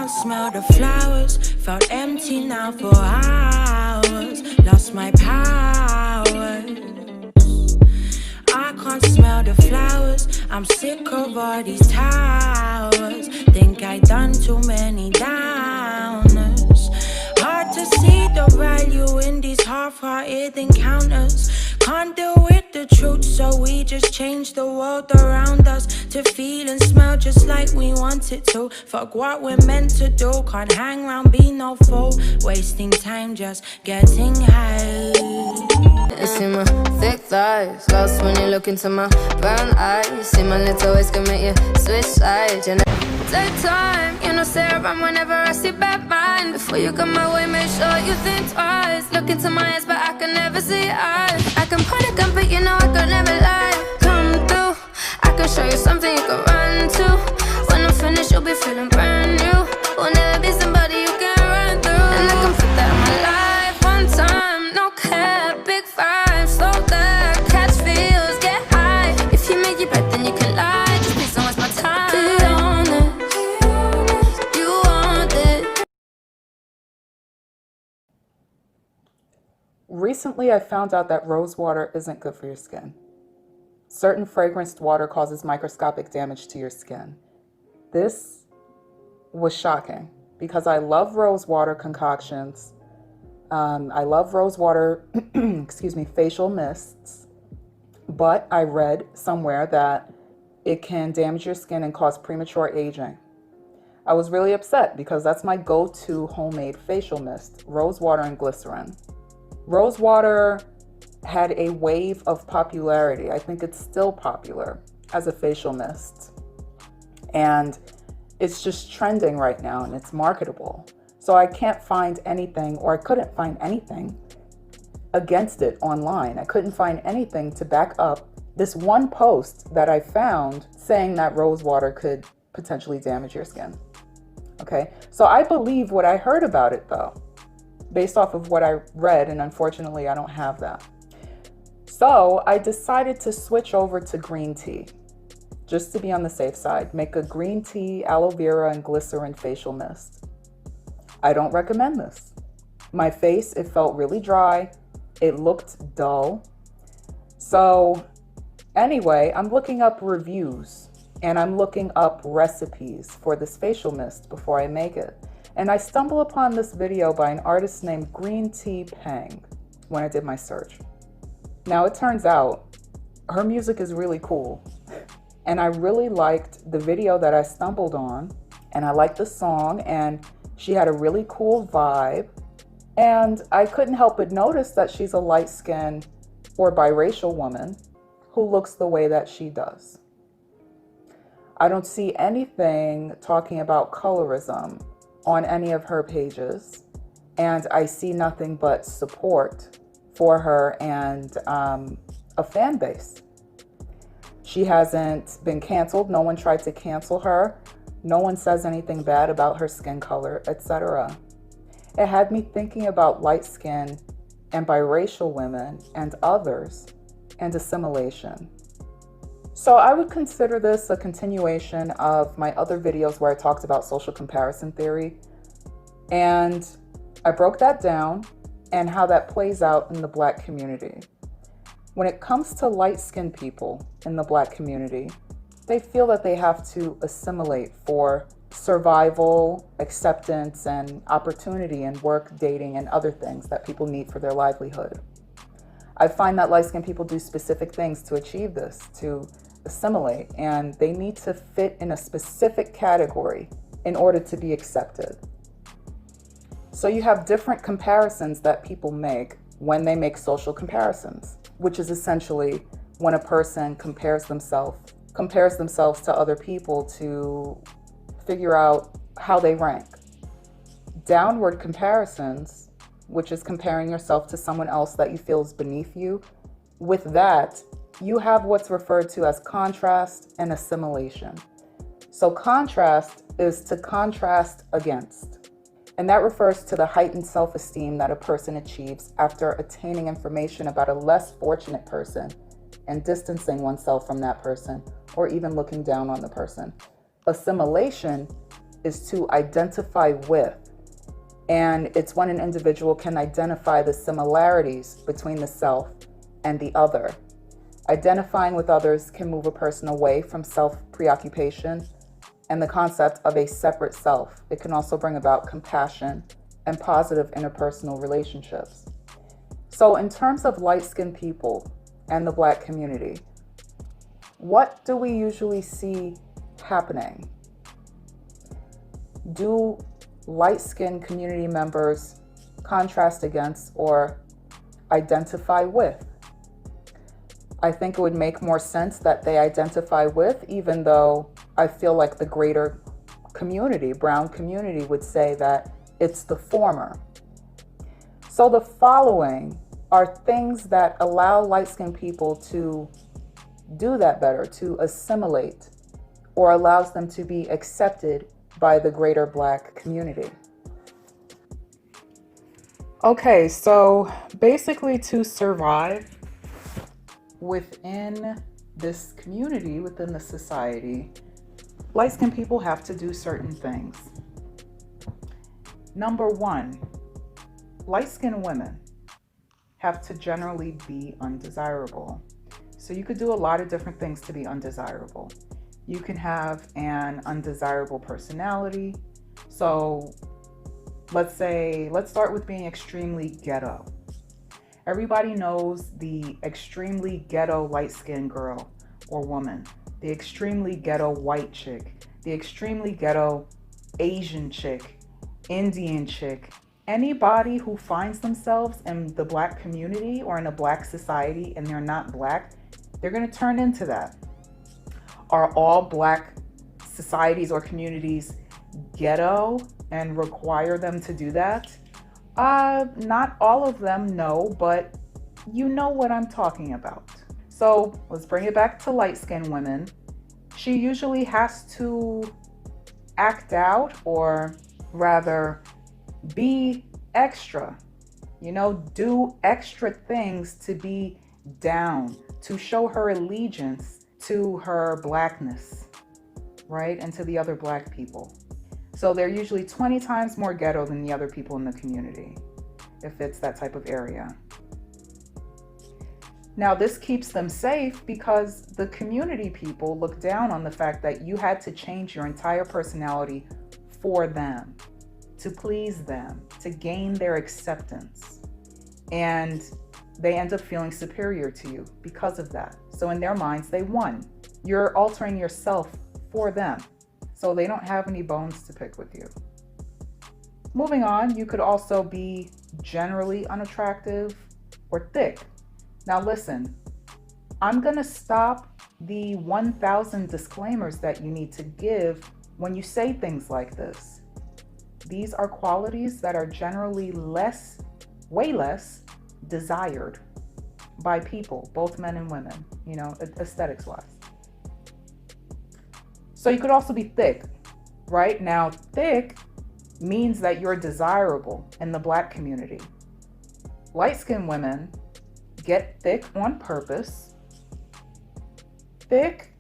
can't smell the flowers, felt empty now for hours, lost my power. I can't smell the flowers, I'm sick of all these towers. Think I done too many downers. Hard to see the value in these half-hearted encounters. Can't deal with the truth, so we just change the world around us to feel and smell just like we want it to. Fuck what we're meant to do, can't hang around, be no fool. Wasting time just getting high. You see my thick thighs, lost when you look into my brown eyes. See my little ways can make you switch sides. You know, take time, you know, stare around whenever I see bad mind. Before you come my way, make sure you think twice. Look into my eyes, but I can never see eyes. I can point a gun, but you know I could never lie. Come through, I can show you something you can run to. When I'm finished, you'll be feeling brand new. Will never be somebody you can run through. And I can put that in my life one time, no cap, big five, slow that, catch feels, get high. If you make your bet, then you can lie. Just please don't waste my time. Be honest, you want it. Recently, I found out that rose water isn't good for your skin. Certain fragranced water causes microscopic damage to your skin. This was shocking because I love rose water concoctions. I love rose water, excuse me, facial mists, but I read somewhere that it can damage your skin and cause premature aging. I was really upset because that's my go-to homemade facial mist, rose water and glycerin. Rose water had a wave of popularity. I think it's still popular as a facial mist. And it's just trending right now and it's marketable. So I can't find anything, or I couldn't find anything against it online. I couldn't find anything to back up this one post that I found saying that rose water could potentially damage your skin. Okay, so I believe what I heard about it though, based off of what I read, and unfortunately I don't have that. So I decided to switch over to green tea, just to be on the safe side. Make a green tea, aloe vera, and glycerin facial mist. I don't recommend this. My face, it felt really dry. It looked dull. So anyway, I'm looking up reviews and I'm looking up recipes for this facial mist before I make it. And I stumble upon this video by an artist named Green Tea Pang when I did my search. Now it turns out her music is really cool. And I really liked the video that I stumbled on, and I liked the song, and she had a really cool vibe. And I couldn't help but notice that she's a light-skinned or biracial woman who looks the way that she does. I don't see anything talking about colorism on any of her pages, and I see nothing but support for her and a fan base. She hasn't been canceled. No one tried to cancel her. No one says anything bad about her skin color, etc. It had me thinking about light skin and biracial women and others and assimilation. So I would consider this a continuation of my other videos where I talked about social comparison theory. And I broke that down and how that plays out in the Black community. When it comes to light-skinned people in the Black community, they feel that they have to assimilate for survival, acceptance, and opportunity in work, dating, and other things that people need for their livelihood. I find that light-skinned people do specific things to achieve this, to assimilate, and they need to fit in a specific category in order to be accepted. So you have different comparisons that people make when they make social comparisons, which is essentially when a person compares themselves to other people to figure out how they rank. Downward comparisons, which is comparing yourself to someone else that you feel is beneath you, with that, you have what's referred to as contrast and assimilation. So contrast is to contrast against. And that refers to the heightened self-esteem that a person achieves after attaining information about a less fortunate person and distancing oneself from that person or even looking down on the person. Assimilation is to identify with. And it's when an individual can identify the similarities between the self and the other. Identifying with others can move a person away from self-preoccupation and the concept of a separate self. It can also bring about compassion and positive interpersonal relationships. So in terms of light-skinned people and the Black community, what do we usually see happening? Do light-skinned community members contrast against or identify with? I think it would make more sense that they identify with, even though I feel like the greater community, brown community, would say that it's the former. So the following are things that allow light-skinned people to do that better, to assimilate, or allows them to be accepted by the greater Black community. Okay, so basically to survive within this community, within the society, light-skinned people have to do certain things. Number one, light-skinned women have to generally be undesirable. So you could do a lot of different things to be undesirable. You can have an undesirable personality. So let's start with being extremely ghetto. Everybody knows the extremely ghetto light-skinned girl or woman, the extremely ghetto white chick, the extremely ghetto Asian chick, Indian chick. Anybody who finds themselves in the Black community or in a Black society and they're not Black, they're going to turn into that. Are all Black societies or communities ghetto and require them to do that? Not all of them, no, but you know what I'm talking about. So let's bring it back to light-skinned women. She usually has to act out, or rather be extra, do extra things to be down, to show her allegiance to her Blackness, right? And to the other Black people. So they're usually 20 times more ghetto than the other people in the community, if it's that type of area. Now, this keeps them safe because the community people look down on the fact that you had to change your entire personality for them, to please them, to gain their acceptance. And they end up feeling superior to you because of that. So in their minds, they won. You're altering yourself for them. So they don't have any bones to pick with you. Moving on, you could also be generally unattractive or thick. Now listen, I'm gonna stop the 1,000 disclaimers that you need to give when you say things like this. These are qualities that are generally way less desired by people, both men and women, aesthetics wise. So you could also be thick, right? Now, thick means that you're desirable in the Black community. Light-skinned women get thick on purpose. Thick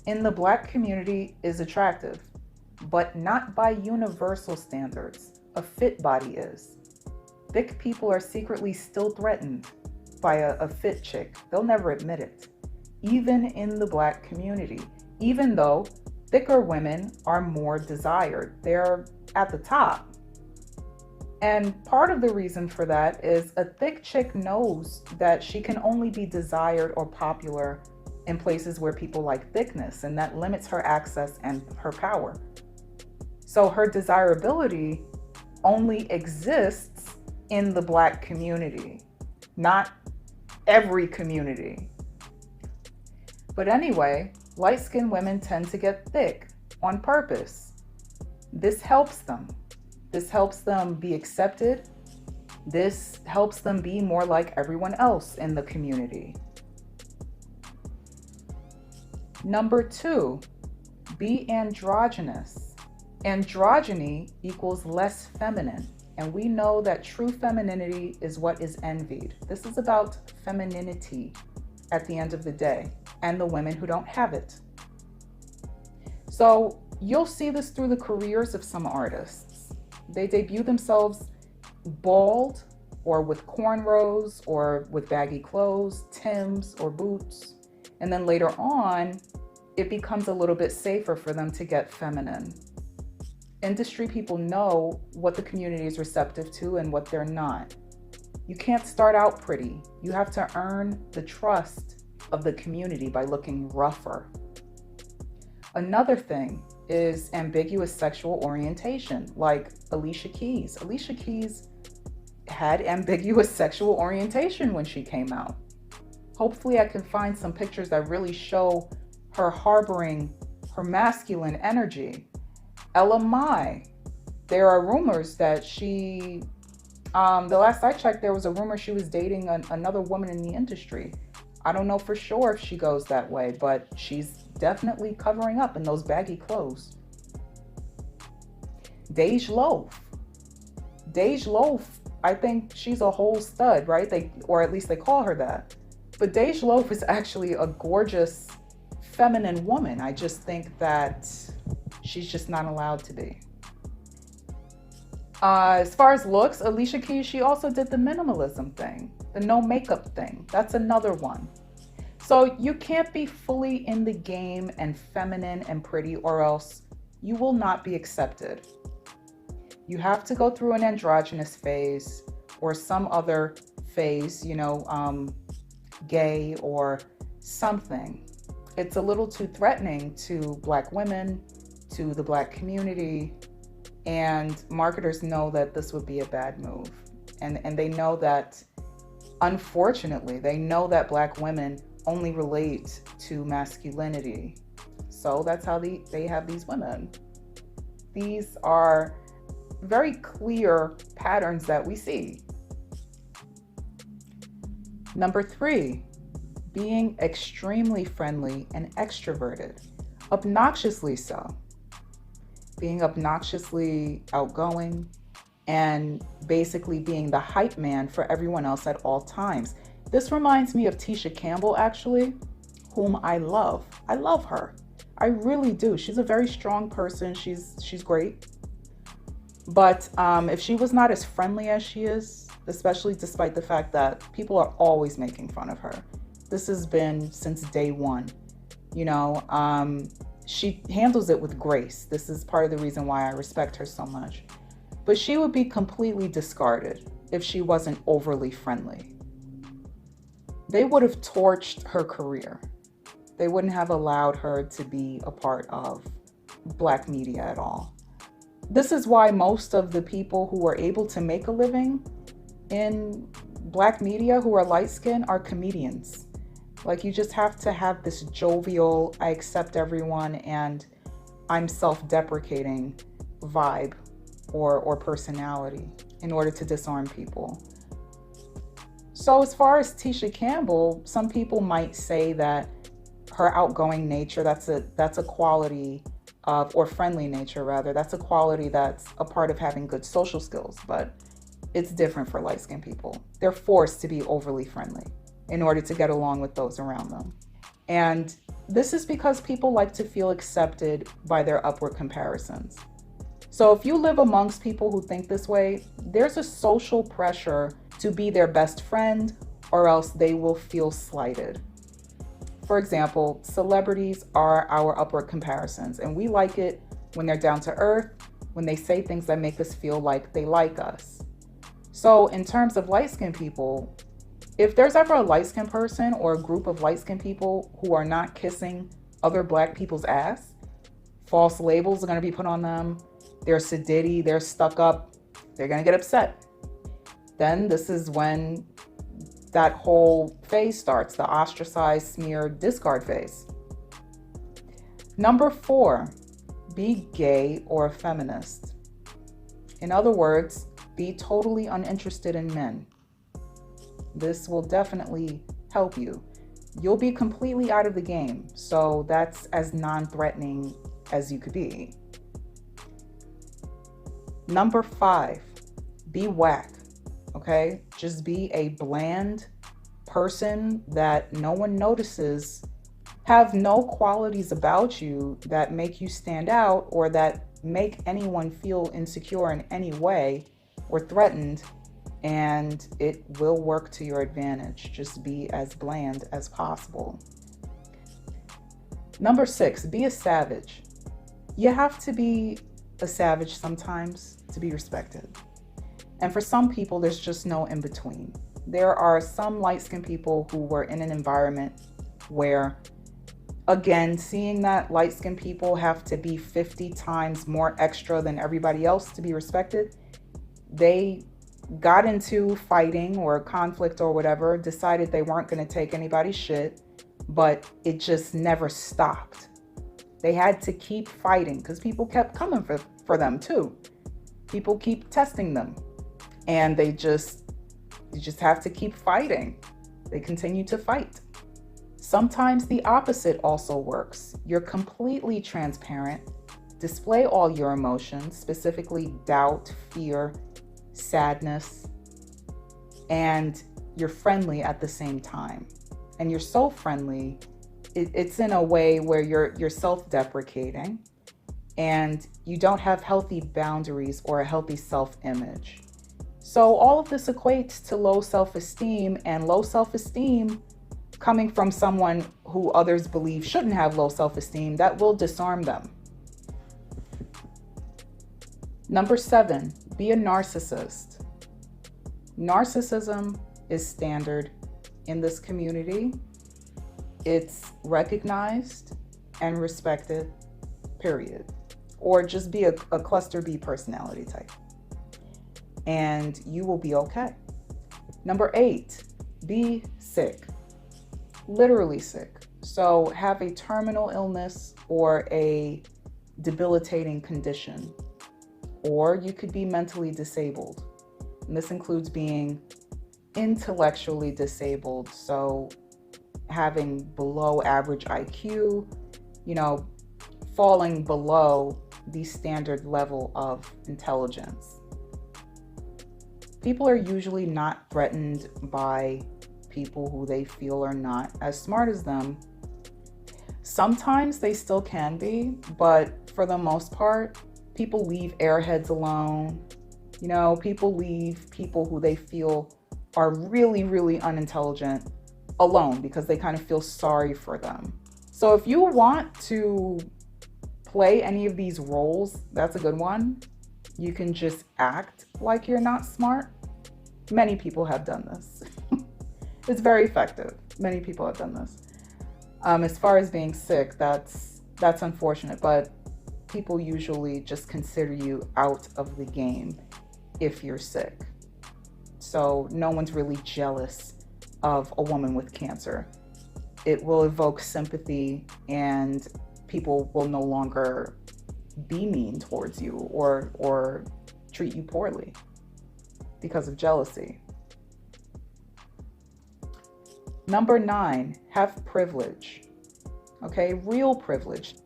in the Black community is attractive, but not by universal standards. A fit body is. Thick people are secretly still threatened by a fit chick. They'll never admit it, even in the Black community, even though thicker women are more desired. They're at the top. And part of the reason for that is a thick chick knows that she can only be desired or popular in places where people like thickness, and that limits her access and her power. So her desirability only exists in the Black community, not every community. But anyway, light-skinned women tend to get thick on purpose. This helps them. This helps them be accepted. This helps them be more like everyone else in the community. Number 2, be androgynous. Androgyny equals less feminine. And we know that true femininity is what is envied. This is about femininity at the end of the day, and the women who don't have it. So You'll see this through the careers of some artists. They debut themselves bald or with cornrows or with baggy clothes, Timbs or boots. And then later on, it becomes a little bit safer for them to get feminine. Industry people know what the community is receptive to and what they're not. You can't start out pretty. You have to earn the trust of the community by looking rougher. Another thing is ambiguous sexual orientation, like Alicia Keys. Alicia Keys had ambiguous sexual orientation when she came out. Hopefully I can find some pictures that really show her harboring her masculine energy. Ella Mai, there are rumors that she, the last I checked, there was a rumor she was dating another woman in the industry. I don't know for sure if she goes that way, but she's definitely covering up in those baggy clothes. Dej Loaf. Dej Loaf, I think she's a whole stud, right? Or at least they call her that. But Dej Loaf is actually a gorgeous, feminine woman. I just think that she's just not allowed to be. As far as looks, Alicia Keys, she also did the minimalism thing, the no makeup thing. That's another one. So you can't be fully in the game and feminine and pretty, or else you will not be accepted. You have to go through an androgynous phase or some other phase, gay or something. It's a little too threatening to Black women, to the Black community, and marketers know that this would be a bad move. And they know that, unfortunately, they know that Black women only relate to masculinity. So that's how they have these women. These are very clear patterns that we see. Number 3, being extremely friendly and extroverted, obnoxiously so. Being obnoxiously outgoing and basically being the hype man for everyone else at all times. This reminds me of Tisha Campbell, actually, whom I love. I love her. I really do. She's a very strong person. She's great. But if she was not as friendly as she is, especially despite the fact that people are always making fun of her. This has been since day one. She handles it with grace. This is part of the reason why I respect her so much. But she would be completely discarded if she wasn't overly friendly. They would have torched her career. They wouldn't have allowed her to be a part of Black media at all. This is why most of the people who are able to make a living in Black media who are light-skinned are comedians. Like, you just have to have this jovial, I accept everyone and I'm self-deprecating vibe or personality in order to disarm people. So as far as Tisha Campbell, some people might say that her outgoing nature, that's a quality of, or friendly nature rather, that's a quality that's a part of having good social skills, but it's different for light-skinned people. They're forced to be overly friendly in order to get along with those around them. And this is because people like to feel accepted by their upward comparisons. So if you live amongst people who think this way, there's a social pressure to be their best friend, or else they will feel slighted. For example, celebrities are our upward comparisons, and we like it when they're down to earth, when they say things that make us feel like they like us. So in terms of light-skinned people, if there's ever a light-skinned person or a group of light-skinned people who are not kissing other Black people's ass, false labels are going to be put on them. They're sedity, they're stuck up, they're going to get upset. Then this is when that whole phase starts, the ostracize, smear, discard phase. Number 4, be gay or a feminist. In other words, be totally uninterested in men. This will definitely help you. You'll be completely out of the game, so that's as non-threatening as you could be. Number 5, be whack, okay? Just be a bland person that no one notices Have no qualities about you that make you stand out or that make anyone feel insecure in any way or threatened, and it will work to your advantage. Just be as bland as possible. Number 6, be a savage. You have to be a savage sometimes to be respected. And for some people, there's just no in between. There are some light-skinned people who were in an environment where, again, seeing that light-skinned people have to be 50 times more extra than everybody else to be respected, they got into fighting or conflict or whatever, decided they weren't going to take anybody's shit, but it just never stopped. They had to keep fighting because people kept coming for them too. People keep testing them, and you just have to keep fighting. They continue to fight. Sometimes the opposite also works. You're completely transparent, display all your emotions, specifically doubt, fear, sadness, and you're friendly at the same time. And you're so friendly, it's in a way where you're self-deprecating and you don't have healthy boundaries or a healthy self-image. So all of this equates to low self-esteem, and low self-esteem coming from someone who others believe shouldn't have low self-esteem, that will disarm them. Number 7, be a narcissist. Narcissism is standard in this community. It's recognized and respected, period. Or just be a cluster B personality type, and you will be okay. Number 8, be sick. Literally sick. So have a terminal illness or a debilitating condition, or you could be mentally disabled. And this includes being intellectually disabled, so having below average IQ, falling below the standard level of intelligence. People are usually not threatened by people who they feel are not as smart as them. Sometimes they still can be, but for the most part, people leave airheads alone. People leave people who they feel are really, really unintelligent alone because they kind of feel sorry for them. So if you want to play any of these roles, that's a good one. You can just act like you're not smart. Many people have done this. It's very effective. Many people have done this. As far as being sick, that's unfortunate, but people usually just consider you out of the game if you're sick. So no one's really jealous of a woman with cancer. It will evoke sympathy, and people will no longer be mean towards you or treat you poorly because of jealousy. Number 9, have privilege. Okay, real privilege,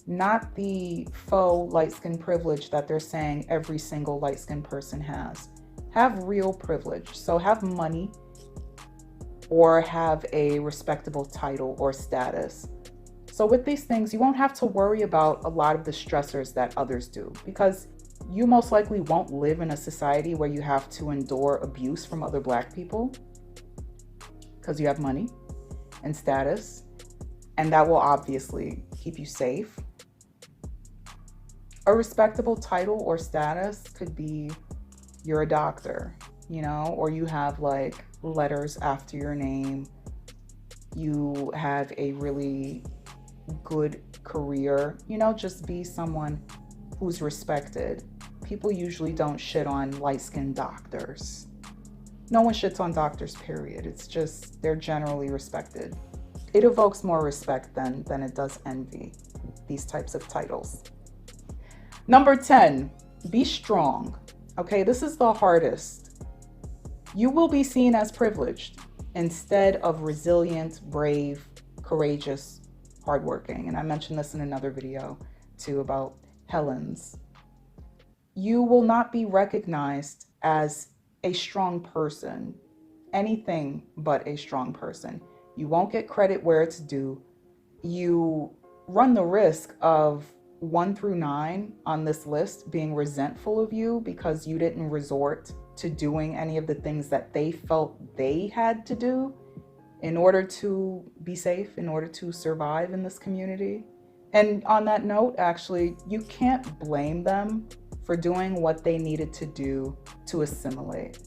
not the faux light-skinned privilege that they're saying every single light-skinned person has. Have real privilege. So have money or have a respectable title or status. So with these things, you won't have to worry about a lot of the stressors that others do, because you most likely won't live in a society where you have to endure abuse from other Black people, because you have money and status, and that will obviously keep you safe. A respectable title or status could be you're a doctor, or you have like letters after your name. You have a really good career, just be someone who's respected. People usually don't shit on light-skinned doctors. No one shits on doctors, period. It's just they're generally respected. It evokes more respect than it does envy, these types of titles. Number 10, be strong. Okay, this is the hardest. You will be seen as privileged instead of resilient, brave, courageous, hardworking. And I mentioned this in another video too about Helens. You will not be recognized as a strong person, anything but a strong person. You won't get credit where it's due. you run the risk of 1 through 9 on this list being resentful of you because you didn't resort to doing any of the things that they felt they had to do in order to be safe, in order to survive in this community. And on that note, actually, you can't blame them for doing what they needed to do to assimilate.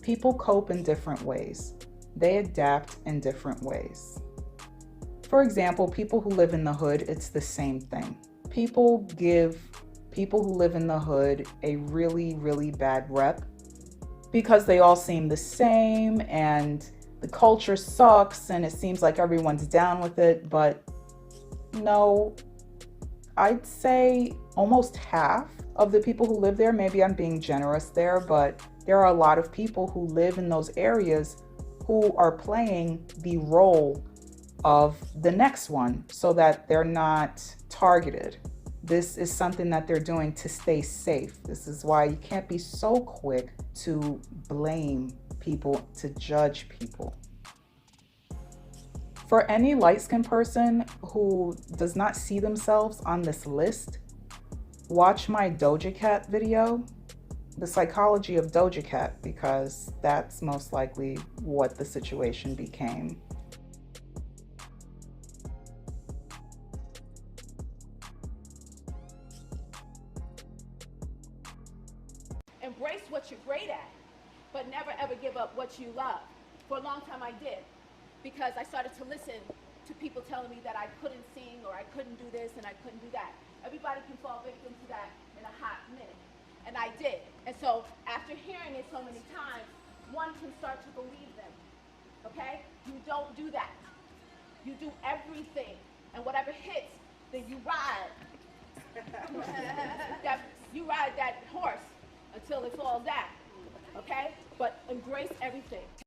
People cope in different ways. They adapt in different ways. For example, people who live in the hood, it's the same thing. People give people who live in the hood a really, really bad rep because they all seem the same and the culture sucks and it seems like everyone's down with it. But no, I'd say almost half of the people who live there, maybe I'm being generous there, but there are a lot of people who live in those areas who are playing the role of the next one so that they're not targeted. This is something that they're doing to stay safe. This is why you can't be so quick to blame people, to judge people. For any light-skinned person who does not see themselves on this list, watch my Doja Cat video, The Psychology of Doja Cat, because that's most likely what the situation became. Embrace what you're great at, but never ever give up what you love. For a long time I did, because I started to listen to people telling me that I couldn't sing or I couldn't do this and I couldn't do that. Everybody can fall victim to that in a hot minute. And I did. And so after hearing it so many times, one can start to believe them. Okay? You don't do that. You do everything. And whatever hits, then you ride. You ride that horse until it falls down. Okay? But embrace everything.